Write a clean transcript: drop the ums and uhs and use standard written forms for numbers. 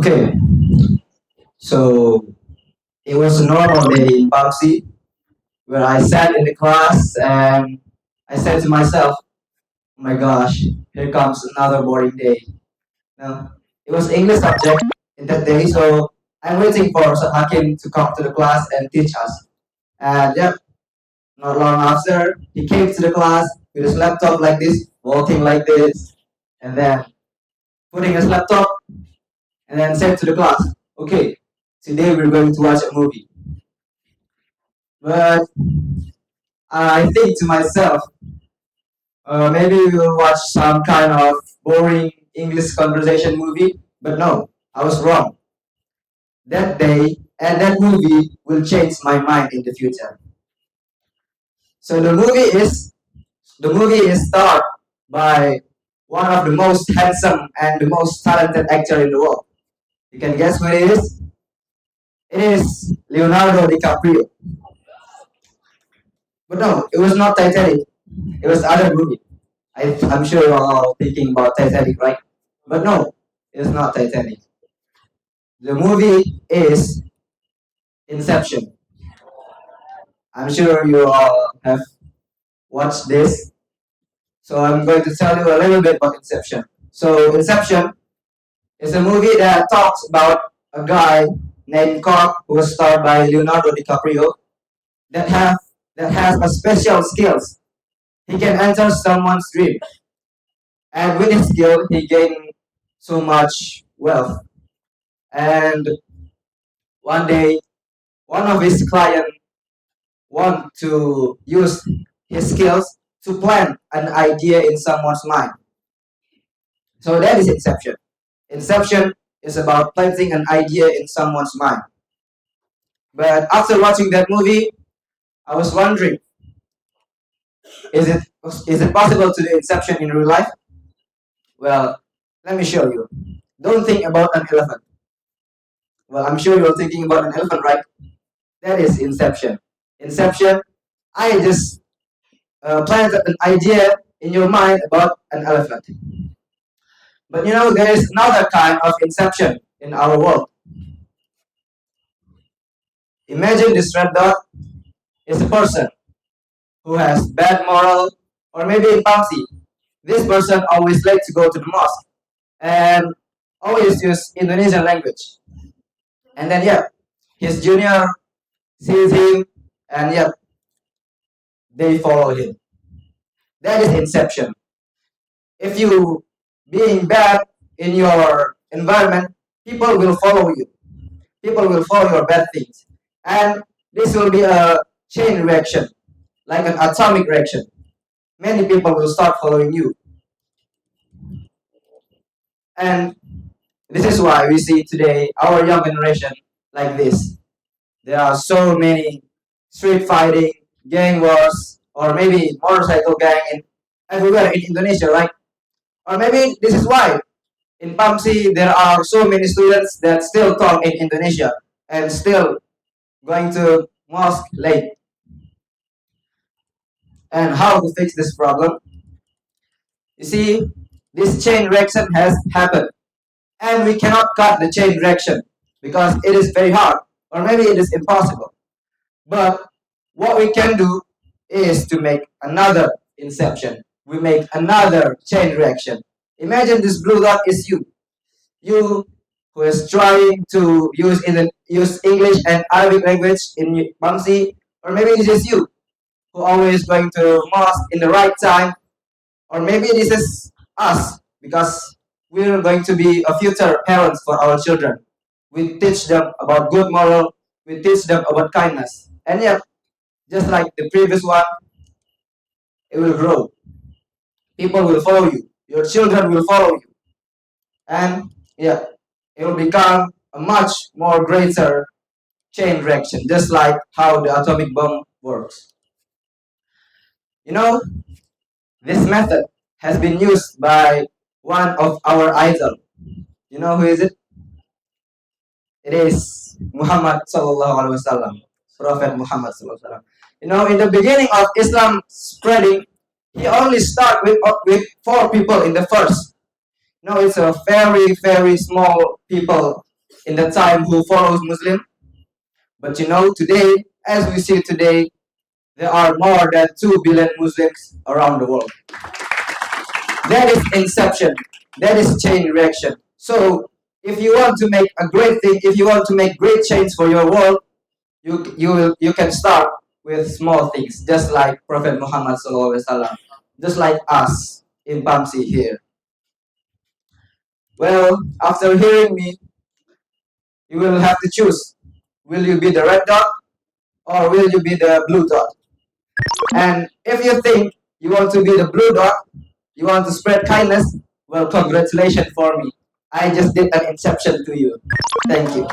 Okay, so it was a normal day in PUBG where I sat in the class and I said to myself, oh my gosh, here comes another boring day. Now, it was English subject in that day, so I'm waiting for Sir Hakim to come to the class and teach us. And yep, not long after, he came to the class with his laptop like this, walking like this, and then putting his laptop and then said to the class, okay, today we're going to watch a movie. But I think to myself, maybe we will watch some kind of boring English conversation movie. But no, I was wrong. That day and that movie will change my mind in the future. So the movie is starred by one of the most handsome and the most talented actor in the world. You can guess who it is? It is Leonardo DiCaprio. But no, it was not Titanic. It was other movie. I'm sure you're all thinking about Titanic, right? But no, it's not Titanic. The movie is Inception. I'm sure you all have watched this. So I'm going to tell you a little bit about Inception. So Inception is a movie that talks about a guy named Cork who was starred by Leonardo DiCaprio that have that has a special skills. He can enter someone's dream, and with his skill, he gained so much wealth. And one day, one of his clients want to use his skills to plant an idea in someone's mind. So that is Inception. Inception is about planting an idea in someone's mind. But after watching that movie, I was wondering, is it is it possible to do Inception in real life? Well, let me show you. Don't think about an elephant. Well, I'm sure you're thinking about an elephant, right? That is Inception. Inception, I just planted an idea in your mind about an elephant. But you know, there is another kind of Inception in our world. Imagine this red dot is a person who has bad moral, or maybe in Pamsi, this person always late to go to the mosque and always use Indonesian language. And then yeah, his junior sees him and yeah, they follow him. That is Inception. If you being bad in your environment, people will follow you. People will follow your bad things. And this will be a chain reaction, like an atomic reaction. Many people will start following you. And this is why we see today our young generation like this. There are so many street fighting, gang wars, or maybe motorcycle gang in everywhere in Indonesia, right? Or maybe this is why in PAMSI there are so many students that still talk in Indonesia and still going to mosque late. And how to fix this problem? You see, this chain reaction has happened, and we cannot cut the chain reaction because it is very hard, or maybe it is impossible. But what we can do is to make another inception. We make another chain reaction. Imagine this blue dot is you. You who is trying to use English and Arabic language in Bamsi, or maybe this is you who always going to mosque in the right time, or maybe this is us because we're going to be a future parents for our children. We teach them about good moral, we teach them about kindness. And yet, just like the previous one, it will grow. People will follow you. Your children will follow you. And yeah, it will become a much more greater chain reaction, just like how the atomic bomb works. You know, this method has been used by one of our idols. You know who is it? It is Muhammad sallallahu alaihi wasallam, Prophet Muhammad sallallahu alaihi wasallam. You know, in the beginning of Islam spreading, he only started with 4 people in the first. You know, it's a very small people in the time who follows Muslim. But today, as we see today, there are more than 2 billion Muslims around the world. That is inception. That is chain reaction. So if you want to make a great thing, if you want to make great change for your world, you can start with small things, just like Prophet Muhammad SAW, just like us in Pamsi here. Well, after hearing me, you will have to choose. Will you be the red dot or will you be the blue dot? And if you think you want to be the blue dot, you want to spread kindness, well, congratulations for me. I just did an inception to you. Thank you.